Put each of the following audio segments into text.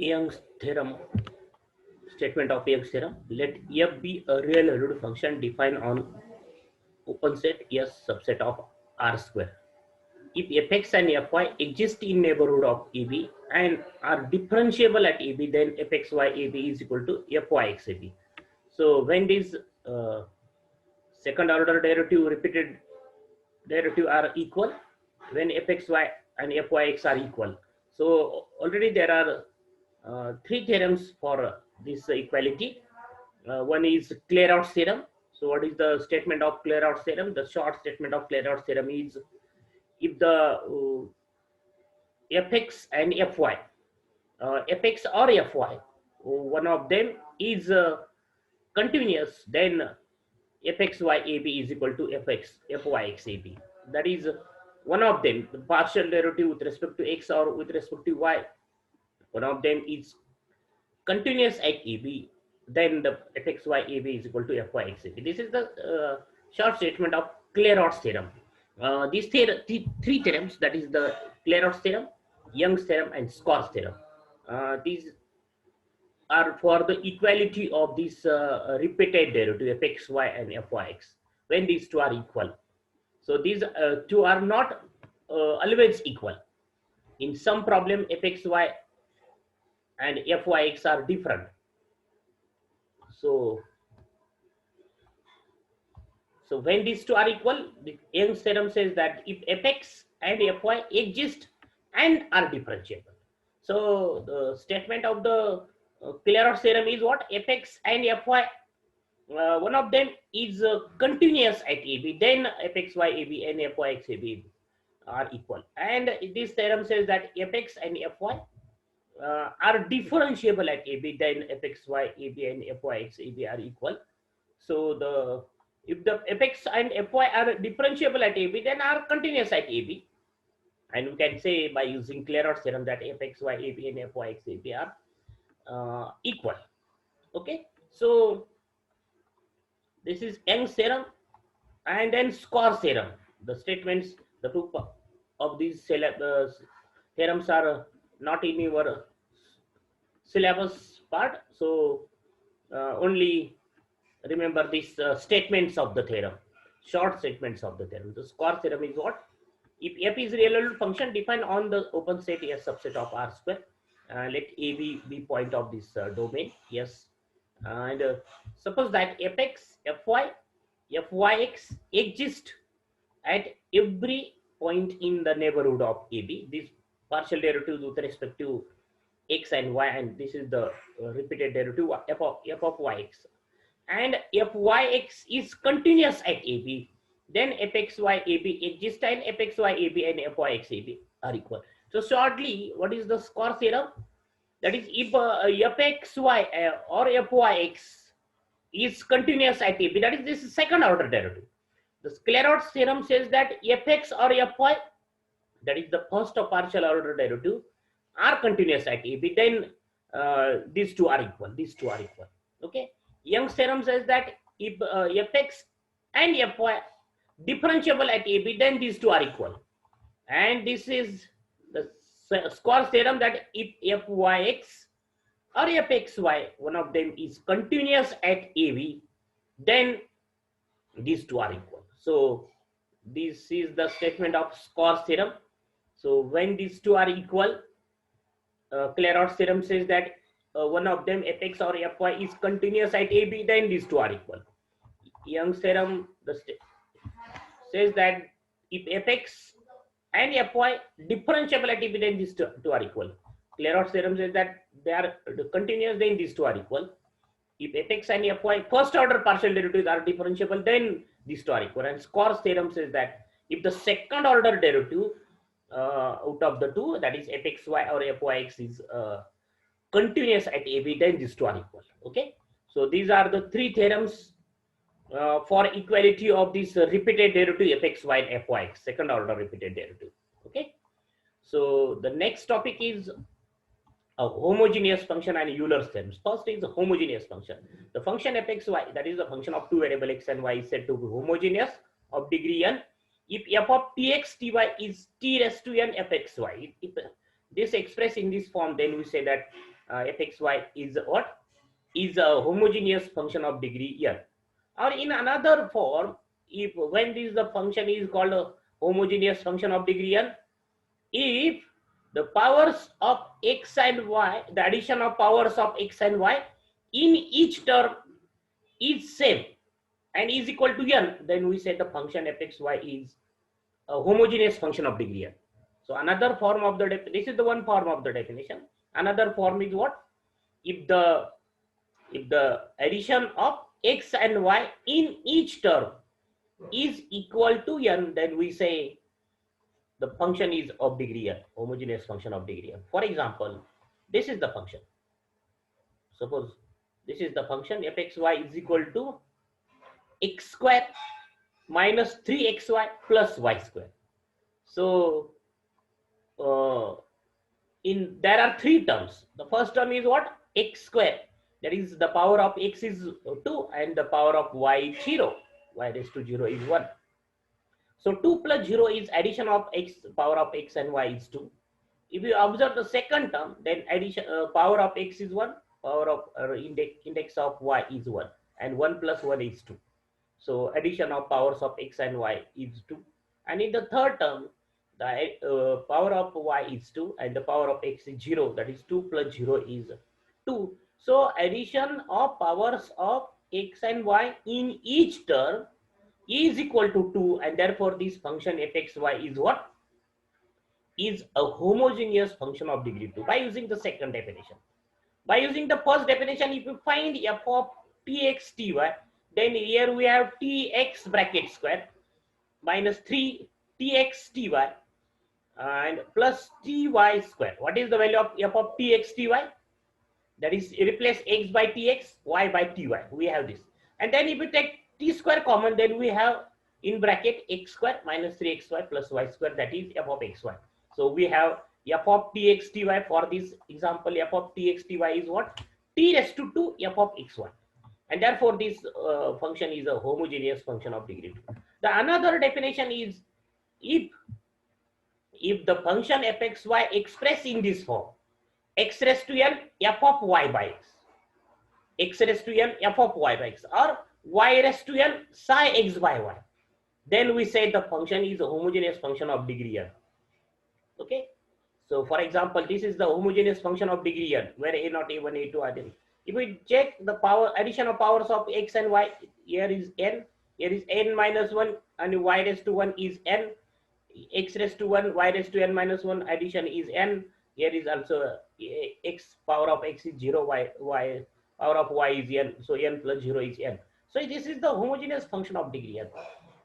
Young's theorem, statement of Young's theorem. Let f be a real valued function defined on open set S subset of R square. If fx and fy exist in neighborhood of AB and are differentiable at AB, then fxy_AB is equal to fyx_AB. So when these second order derivative, repeated derivative are equal, when fxy and fyx are equal. So already there are three theorems for this equality. One is Clairaut's theorem. So what is the statement of Clairaut's theorem? The short statement of Clairaut's theorem is, if the fx and fy, fx or fy, one of them is continuous, then fxy_AB is equal to fyx_AB. That is one of them, the partial derivative with respect to x or with respect to y, one of them is continuous at AB, then the fxy_AB is equal to fyx_AB. This is the short statement of Clairaut's theorem. These three theorems, that is the Clairaut's theorem, Young's theorem, and Square theorem. These are for the equality of this repeated derivative fxy and fyx when these two are equal. So these two are not always equal. In some problem, fxy and fyx are different. So when these two are equal, the Young's theorem says that if fx and fy exist and are differentiable. So the statement of the Clairaut's theorem is what? Fx and fy, one of them is continuous at AB, then fxy_AB and fyx_AB are equal. And this theorem says that fx and fy are differentiable at AB, then fxy_AB and fyx_AB are equal. So if the fx and fy are differentiable at AB, then are continuous at AB. And we can say by using Clairaut's theorem that fxy_AB and fyx_AB are equal. Okay, so this is Young's theorem, and then Square theorem. The statements, the two of these theorems are not in your syllabus part, so only remember these statements of the theorem, short statements of the theorem. The Square theorem is what? If f is a real valued function defined on the open set S subset of R square, let AB be point of this domain, yes, and suppose that fx, fy, fyx exist at every point in the neighborhood of AB. This partial derivative with respect to x and y, and this is the repeated derivative f of yx, and fyx is continuous at AB, then fxy_AB exists and fxy_AB and fyx_AB are equal. So shortly, what is the Square theorem? That is, if fxy or fyx is continuous at AB, that is, this is second order derivative. The Sclerodes theorem says that fx or fy, that is the first of partial order derivative, are continuous at AB, then these two are equal. These two are equal. Okay. Young's theorem says that if fx and fy differentiable at AB, then these two are equal. And this is the Square theorem, that if fyx or fxy, one of them is continuous at AB, then these two are equal. So this is the statement of Square theorem. So when these two are equal, Clairaut's theorem says that one of them, fx or fy, is continuous at AB, then these two are equal. Young's theorem says that if fx and fy differentiable at AB, then these two are equal. Clairaut's theorem says that they are continuous, then these two are equal. If fx and fy first order partial derivatives are differentiable, then these two are equal. And Square's theorem says that if the second order derivative out of the two, that is fxy or fyx, is continuous at AB, then these two are equal. Okay, so these are the three theorems for equality of this repeated derivative fxy and fyx, second order repeated derivative. Okay, so the next topic is a homogeneous function and Euler's theorem. First is a homogeneous function. The function fxy, that is the function of two variable x and y, is said to be homogeneous of degree n if f of tx ty is t raised to n fxy. If this expressed in this form, then we say that fxy is what? Is a homogeneous function of degree n. Or in another form, if when this the function is called a homogeneous function of degree n, if the powers of x and y, the addition of powers of x and y in each term is same and is equal to n, then we say the function fxy is a homogeneous function of degree n. So another form of the this is the one form of the definition. Another form is what? If the addition of x and y in each term is equal to n, then we say the function is of degree n, homogeneous function of degree n. For example, this is the function. Suppose this is the function fxy is equal to x square minus 3xy plus y square. So in there are three terms. The first term is what? X square. That is the power of x is 2 and the power of y is 0. Y raised to 0 is 1. So 2 plus 0 is addition of x, power of x and y is 2. If you observe the second term, then addition power of x is 1, power of index of y is 1, and 1 plus 1 is 2. So addition of powers of x and y is 2. And in the third term, the power of y is 2 and the power of x is 0. That is 2 plus 0 is 2. So addition of powers of x and y in each term is equal to 2, and therefore this function fxy is what? Is a homogeneous function of degree 2 by using the second definition. By using the first definition, if you find f of tx ty, then here we have tx bracket square minus 3 tx ty and plus ty square. What is the value of f of tx ty? That is, replace x by tx, y by ty. We have this. And then if you take t square common, then we have in bracket x square minus 3xy plus y square, that is f of xy. So we have f of tx ty. For this example, f of tx ty is what? T raised to 2 f of xy. And therefore this function is a homogeneous function of degree 2. The another definition is if the function fxy expressed in this form, x raised to n f of y by x raised to n f of y by x, or y raised to n psi x by y, then we say the function is a homogeneous function of degree n. Okay, so for example, this is the homogeneous function of degree n, where a not a1 a2 are there. If we check the power addition of powers of x and y, here is n, here is n minus 1, and y raised to 1 is n, x raised to 1, y raised to n minus 1, addition is n. Here is also x, power of x is 0, y power of y is n, so n plus 0 is n. So this is the homogeneous function of degree n.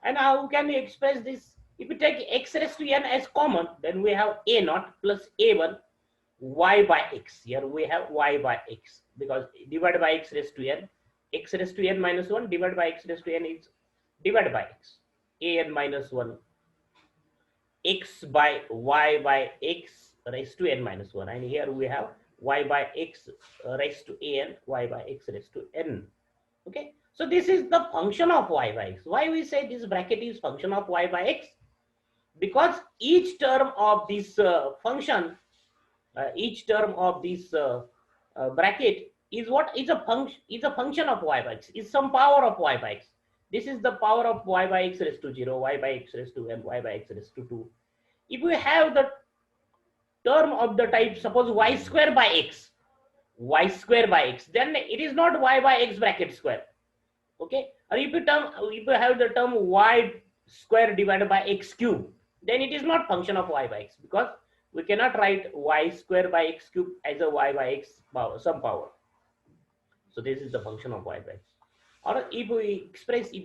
And how can we express this? If we take x raised to n as common, then we have a naught plus a1 y by x. Here we have y by x, because divided by x raised to n, x raised to n minus 1 divided by x raised to n is divided by x, a n minus 1 x by y by x raised to n minus 1, and here we have y by x raised to a n, y by x raised to n. Okay, so this is the function of y by x. Why we say this bracket is function of y by x? Because each term of this function, each term of this bracket is what? Is a function of y by x, is some power of y by x. This is the power of y by x raised to 0, y by x raised to n, y by x raised to 2. If we have the term of the type, suppose y square by x, then it is not y by x bracket square. Okay, or if you have the term y square divided by x cube, then it is not function of y by x, because we cannot write y square by x cube as a y by x power, some power. So this is the function of y by x. Or if we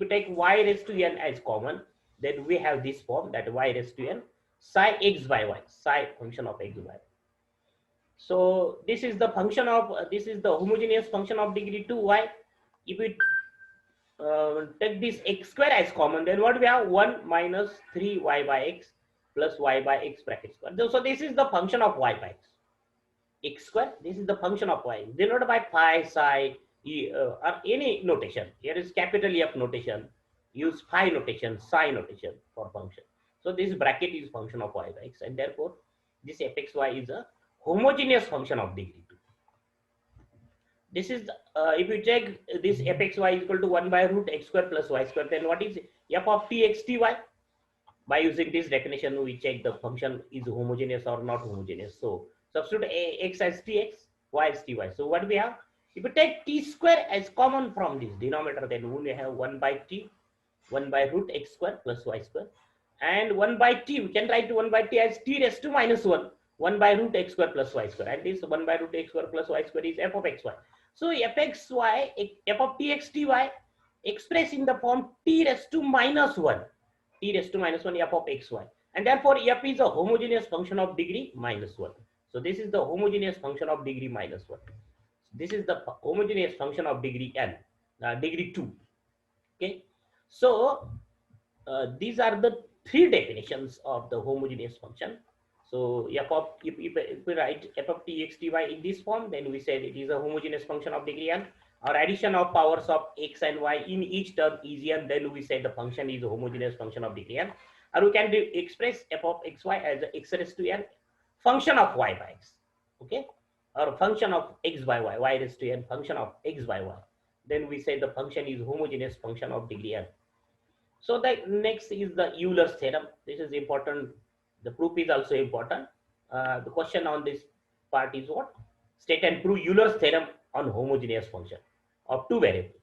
take y raised to n as common, then we have this form, that y raised to n psi x by y, psi function of x by y. So this is the function of this is the homogeneous function of degree 2y. If we take this x square as common, then what we have? 1 minus 3y by x plus y by x bracket square. So this is the function of y by x. X square, this is the function of y, denoted by pi, psi, or any notation. Here is capital F notation. Use phi notation, psi notation for function. So this bracket is function of y by x, and therefore this fxy is a homogeneous function of degree 2. This is if you check this fxy is equal to 1 by root x square plus y square, then what is f of t x t y? By using this definition, we check the function is homogeneous or not homogeneous. So substitute x as tx, y as ty. So what we have? If you take t square as common from this denominator, then we only have 1 by t, 1 by root x square plus y square, and 1 by t, we can write 1 by t as t raised to minus 1, 1 by root x square plus y square, and this 1 by root x square plus y square is f of xy. So fxy, f of tx ty expressed in the form t raised to minus 1, t raised to minus 1 f of xy, and therefore f is a homogeneous function of degree minus 1. So this is the homogeneous function of degree minus 1. This is the homogeneous function of degree n, degree 2. Okay, so these are the three definitions of the homogeneous function. So if we write f of t x t y in this form, then we said it is a homogeneous function of degree n, or addition of powers of x and y in each term is n, then we say the function is a homogeneous function of degree n. Or we can express f of xy as x raised to n function of y by x, okay, or function of x by y, y raised to n function of x by y, then we say the function is homogeneous function of degree n. So the next is the Euler's theorem. This is important. The proof is also important. The question on this part is what? State and prove Euler's theorem on homogeneous function of two variables.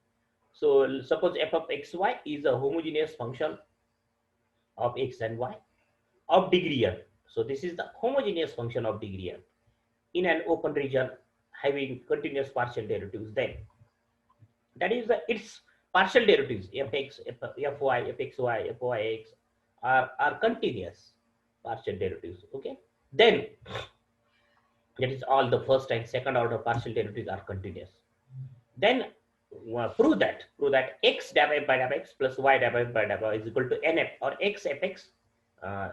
So suppose f of xy is a homogeneous function of x and y of degree n. So this is the homogeneous function of degree n in an open region having continuous partial derivatives. Then that is its partial derivatives fx, fy, fxy, fyx are continuous partial derivatives. Okay, then that is all the first and second order partial derivatives are continuous. Then prove that x divided by x plus y divided by y is equal to nf or x fx.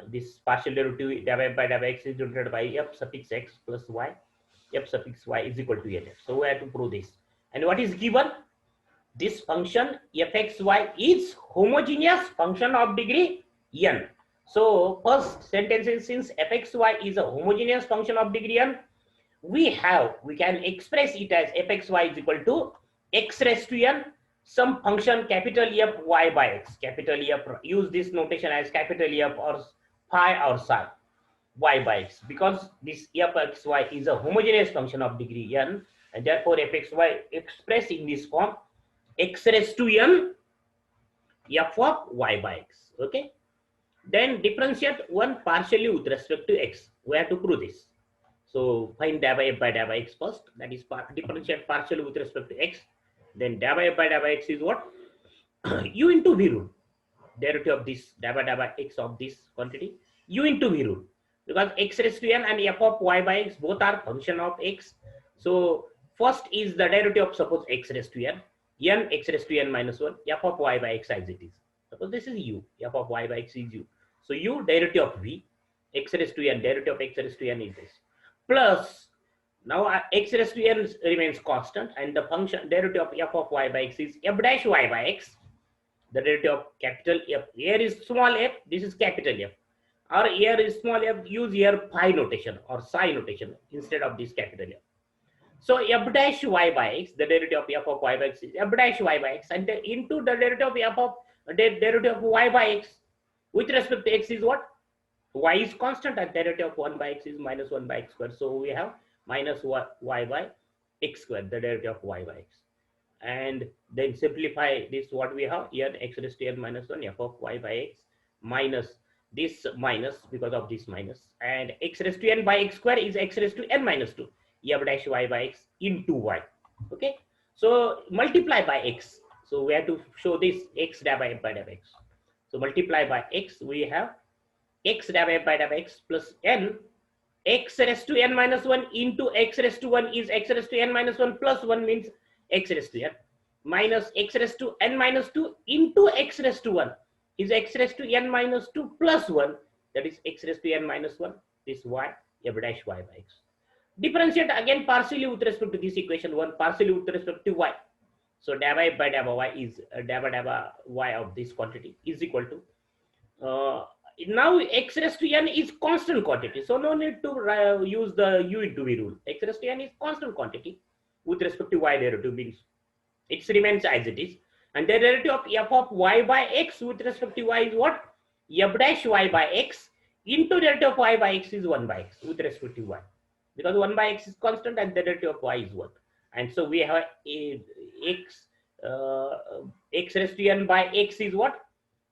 This partial derivative divided by x is denoted by f suffix x plus y, f suffix y is equal to nf. So we have to prove this. And what is given? This function fxy is homogeneous function of degree n. So first sentence is, since fxy is a homogeneous function of degree n, we can express it as fxy is equal to x raised to n some function capital F y by x. Capital F, use this notation as capital F or phi or psi y by x, because this fxy is a homogeneous function of degree n, and therefore fxy expressed in this form x raised to n f of y by x. Okay, then differentiate one partially with respect to x. We have to prove this. So find dou f by dou x first, that is differentiate partially with respect to x. Then dou f by dou x is what? u into v rule, derivative of this dou x of this quantity, u into v rule, because x raised to n and f of y by x both are function of x. So first is the derivative of, suppose, x raised to n, x raised to n minus 1, f of y by x as it is. Suppose this is u, f of y by x is u. So u derivative of v, x raised to n, derivative of x raised to n is this. Plus, now x raised to n remains constant, and the function derivative of f of y by x is f dash y by x. The derivative of capital F, here is small f, this is capital F. Or here is small f, use here phi notation or psi notation instead of this capital F. So f dash y by x, the derivative of f of y by x is f dash y by x, and into the derivative of f of derivative of y by x with respect to x is what? Y is constant, and derivative of 1 by x is minus 1 by x square. So we have minus y by x square, the derivative of y by x. And then simplify this, what we have here, x raised to n minus 1 f of y by x minus this minus because of this minus, and x raised to n by x square is x raised to n minus 2 f dash y by x into y. Okay, so multiply by x. So we have to show this x divided by x. So multiply by x, we have x divided by x plus n, x raised to n minus 1 into x raised to 1 is x raised to n minus 1 plus 1 means x raised to n, minus x raised to n minus 2 into x raised to 1 is x raised to n minus 2 plus 1, that is x raised to n minus 1, this y, f dash y by x. Differentiate again partially with respect to this equation 1, partially with respect to y. So dou f by dou y is dou y of this quantity is equal to, now x raised to n is constant quantity, so no need to use the u into v rule. X raised to n is constant quantity. with respect to y derivative means it remains as it is. And the derivative of f of y by x with respect to y is what? F dash y by x into derivative of y by x is 1 by x with respect to y. Because 1 by x is constant and the derivative of y is 1. And so we have a x, x raised to n by x is what?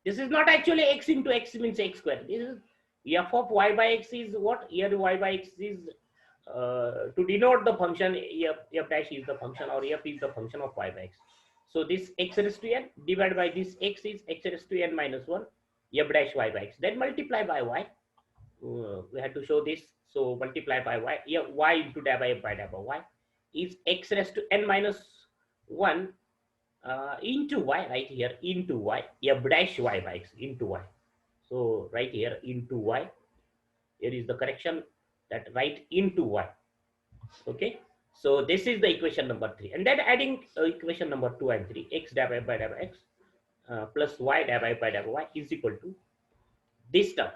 This is not actually x into x means x square. This is f of y by x is what? Here y by x is to denote the function f dash is the function or f is the function of y by x. So this x raised to n divided by this x is x raised to n minus 1 f dash y by x. Then multiply by y. We had to show this. So multiply by y. Y into dabba by dabba y is x raised to n minus 1 into y right here into y f dash y by x into y. So right here into y. Here is the correction that write into y. Okay. So this is the equation number 3. And then adding equation number 2 and 3, x dabba by dabba x plus y dabba by dabba y is equal to this term.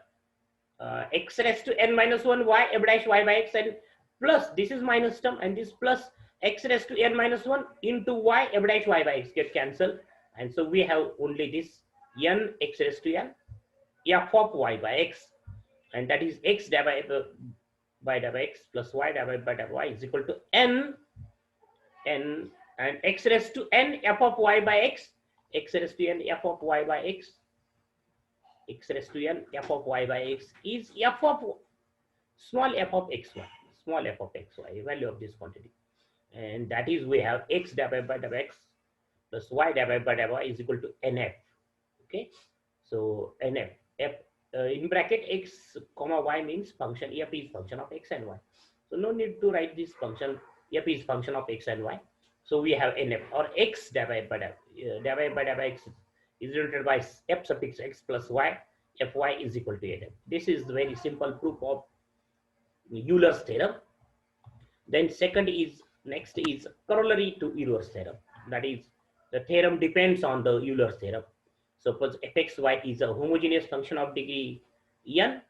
X raised to n minus 1 y f dash y by x and plus this is minus term and this plus x raised to n minus 1 into y f dash y by x get cancelled. And so we have only this n x raised to n f of y by x, and that is x dabba by dabba x plus y dabba by dabba y is equal to n and x raised to n f of y by x, x raised to n f of y by x, x raised to n f of y by x is f of small f of xy, small f of xy, value of this quantity. And that is we have x dabba by dabba x plus y dabba by dabba y is equal to nf. Okay, so nf f in bracket x comma y means function f is function of x and y. So no need to write this function f is function of x and y. So we have nf or x dabba by dabba x is denoted by f suffix x plus y, fy is equal to nf. This is very simple proof of Euler's theorem. Then next is corollary to Euler's theorem. That is, the theorem depends on the Euler's theorem. Suppose fxy is a homogeneous function of degree n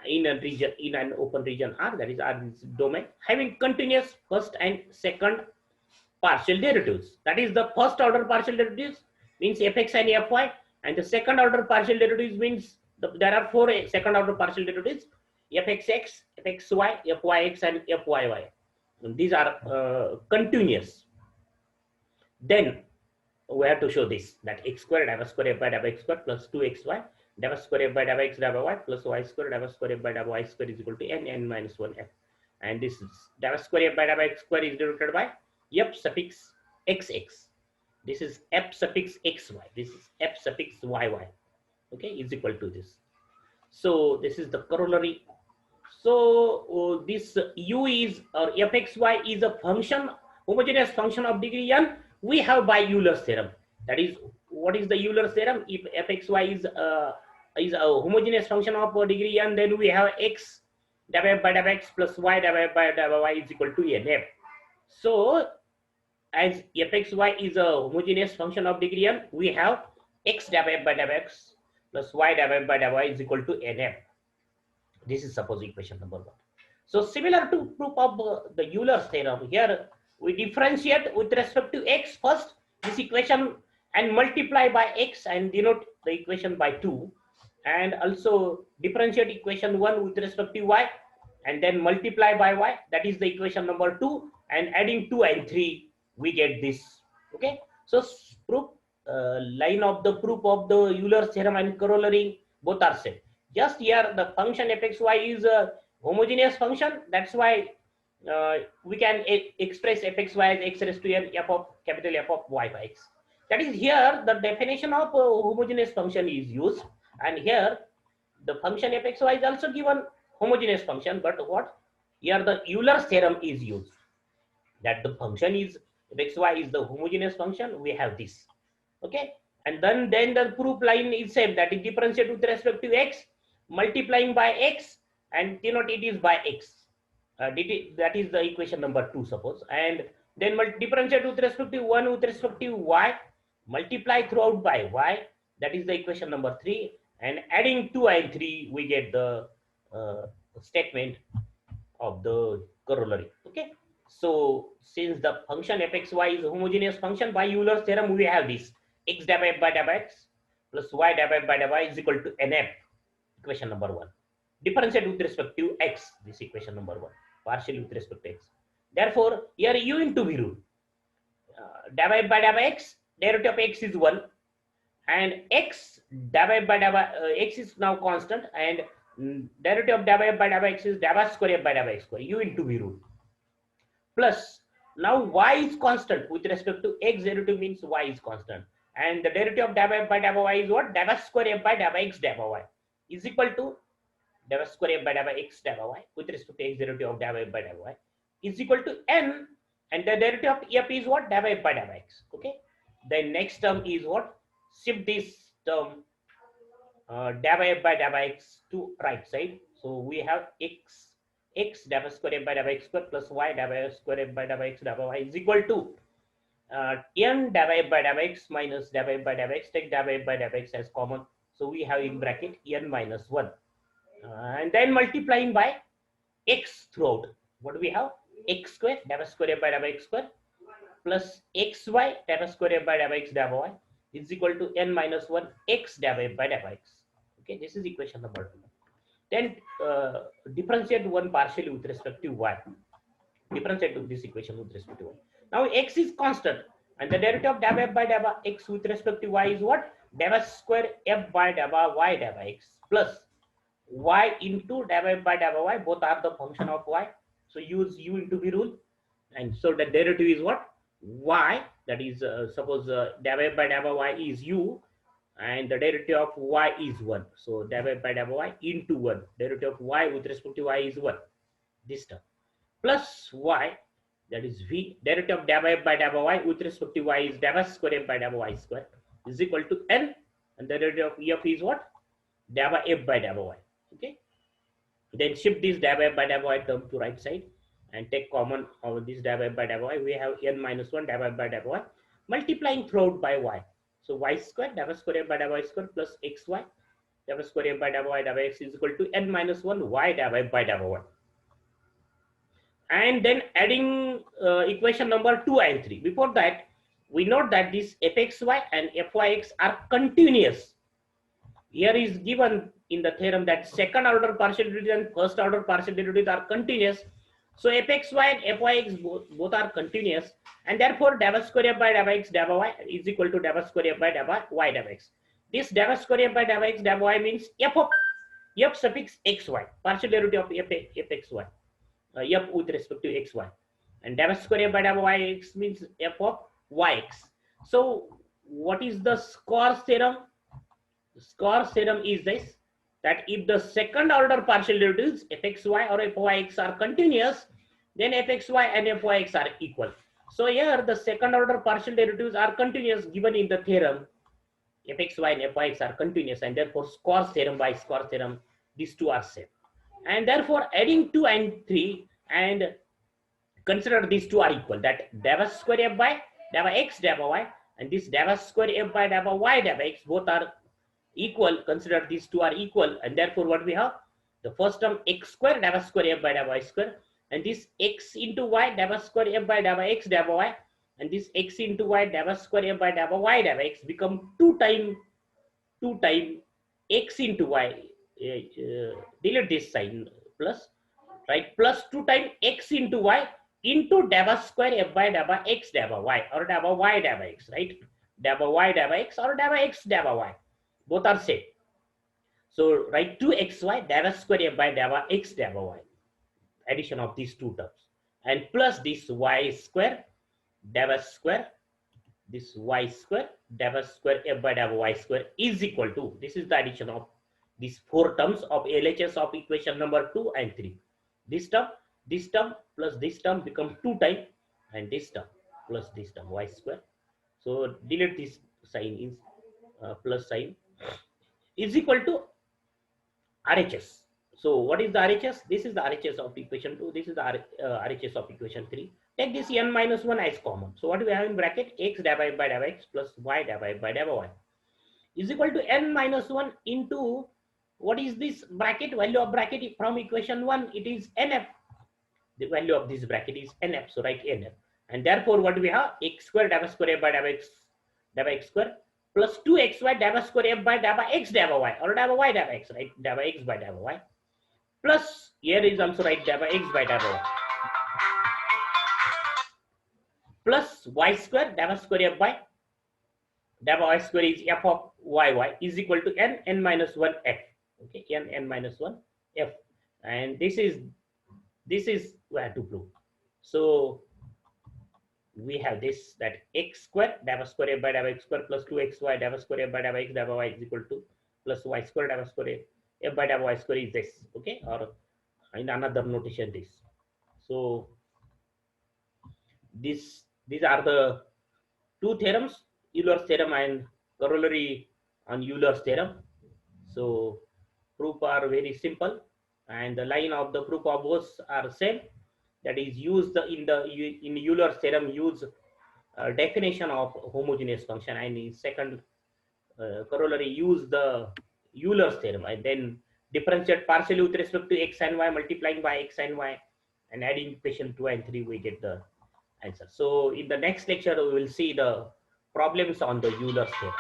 in a region, in an open region R, that is R is domain, having continuous first and second partial derivatives. That is, the first order partial derivatives means fx and fy, and the second order partial derivatives means there are 4 second order partial derivatives: fxx, fxy, fyx, and fyy. And these are continuous. Then we have to show this, that x squared dabba square by dabba x squared plus 2xy dabba square by dabba x dabba y plus y squared dabba square by dabba y square is equal to n minus 1f. And this is dabba square by dabba x square is denoted by f suffix xx. This is f suffix xy. This is f suffix yy. Okay, is equal to this. So this is the corollary. So this u is, or fxy is a function, homogeneous function of degree n we have by Euler's theorem. That is, what is the Euler's theorem? If fxy is a homogeneous function of degree n, then we have x dabba by dabba x plus y dabba by dabba y is equal to nf. So as fxy is a homogeneous function of degree n, we have x dabba by dabba x plus y dabba by dabba y is equal to nf. This is suppose equation number 1. So similar to proof of the Euler's theorem, here we differentiate with respect to x first this equation and multiply by x and denote the equation by 2, and also differentiate equation 1 with respect to y and then multiply by y, that is the equation number 2, and adding 2 and 3 we get this. Okay, so proof line of the proof of the Euler's theorem and corollary both are same. Just here the function fxy is a homogeneous function, that's why we can express fxy as x raised to n f of capital F of y by x. That is, here the definition of homogeneous function is used, and here the function fxy is also given homogeneous function, but what here the Euler's theorem is used, that the function is fxy is the homogeneous function. We have this. Okay, and then the proof line is same, that is differentiate with respect to x, multiplying by x and denote it is by x. That is the equation number 2 suppose, and then differentiate with respect to 1 with respect to y, multiply throughout by y, that is the equation number 3, and adding 2 and 3 we get the statement of the corollary. Okay, So since the function fxy is homogeneous function, by Euler's theorem we have this x divided by x plus y divided by y is equal to nf, equation number 1. Differentiate with respect to x, this equation number 1, partially with respect to x. Therefore here u into v rule, divided by x, derivative of x is 1, and x divided by x is now constant, and derivative of divided by x is divided square by x square, u into v rule, plus now y is constant with respect to x, derivative means y is constant, and the derivative of divided by y is what, divided square by x divided y is equal to divided square by x divided y with respect to x, derivative of divided by y is equal to n, and the derivative of f is what, divided by x. Okay, then next term is what, shift this term divided by x to right side. So we have x divided square by x square plus y divided square by x divided y is equal to n divided by x minus divided by x. Take divided by x as common, so we have in bracket n minus 1, and then multiplying by x throughout. What do we have? X square divided square by x square plus xy divided square by x divided y is equal to n minus 1 x divided by x. Okay, this is equation number 2. Then differentiate one partially with respect to y. Differentiate to this equation with respect to y. Now x is constant, and the derivative of divided by x with respect to y is what? Divided square f by y divided x plus y into divided by y. Both are the function of y. So use u into v rule, and so the derivative is what? Y, that is suppose divided by y is u, and the derivative of y is 1. So divided by y into 1. Derivative of y with respect to y is 1. This term. Plus y, that is v. Derivative of divided by y with respect to y is divided square by y square is equal to n. And the derivative of f is what? Divided f by y. Okay. Then shift this divided by y term to right side and take common of this divided by y. We have n minus 1 divided by y multiplying throughout by y. So y square divided square by y square plus xy divided square by y divided x is equal to n minus 1 y divided by y. And then adding equation number 2 and 3. Before that, we note that this fxy and fyx are continuous. Here is given in the theorem that second order partial derivatives and first order partial derivatives are continuous. So fxy and fyx both are continuous, and therefore divided square by x divided y is equal to divided square by y divided x. This divided square by x divided y means f of f suffix xy, partial derivative of fxy, f with respect to xy, and divided square by yx means f of yx. So what is the Square theorem? The Square theorem is this, that if the second order partial derivatives fxy or fyx are continuous, then fxy and fyx are equal. So here the second order partial derivatives are continuous given in the theorem. fxy and fyx are continuous, and therefore Square theorem, by Square theorem these two are same. And therefore adding 2 and 3 and consider these two are equal, that divided square f by x divided y and this divided square f by y divided x both are equal. Consider these two are equal, and therefore what we have? The first term x square divided square f by y square, and this x into y divided square f by x divided y, and this x into y divided square f by y divided x become 2 time x into y. Delete this sign, plus, right, plus 2 times x into y into divided square f by x divided y or divided y divided x, right? Divided y divided x or divided x divided y, both are same. So write 2xy divided square f by x divided y, addition of these two terms, and plus this y square divided square this y square divided square f by y square is equal to, this is the addition of these 4 terms of LHS of equation number 2 and 3. This term plus this term become 2 times, and this term plus this term y square. So delete this sign, is plus sign, is equal to RHS. So what is the RHS? This is the RHS of equation 2. This is the RHS of equation 3. Take this n minus 1 as common. So what do we have in bracket? X divided by x plus y divided by y is equal to n minus 1 into, what is this bracket? Value of bracket from equation 1, it is nf. the value of this bracket is nf, so write nf. And therefore what we have, x square dabba square f by dabba x square plus 2xy dabba square f by dabba x dabba y, or dabba y dabba x, right? Dabba x by dabba y, plus here is also right dabba x by dabba y, plus y square dabba square f by dabba y square is f of y is equal to n minus 1 f. Okay, n minus 1 f. And this is we have to prove. So we have this, that x square dabba square f by dabba x square plus 2xy dabba square f by dabba x dabba y is equal to plus y square dabba square f by dabba y square is this. Okay, or in another notation this. So these are the two theorems, Euler's theorem and corollary on Euler's theorem. So proof are very simple, and the line of the proof of both are same. That is, use the in Euler's theorem, use definition of homogeneous function, and in second corollary use the Euler's theorem, and then differentiate partially with respect to x and y, multiplying by x and y, and adding equation 2 and 3, we get the answer. So in the next lecture we will see the problems on the Euler's theorem.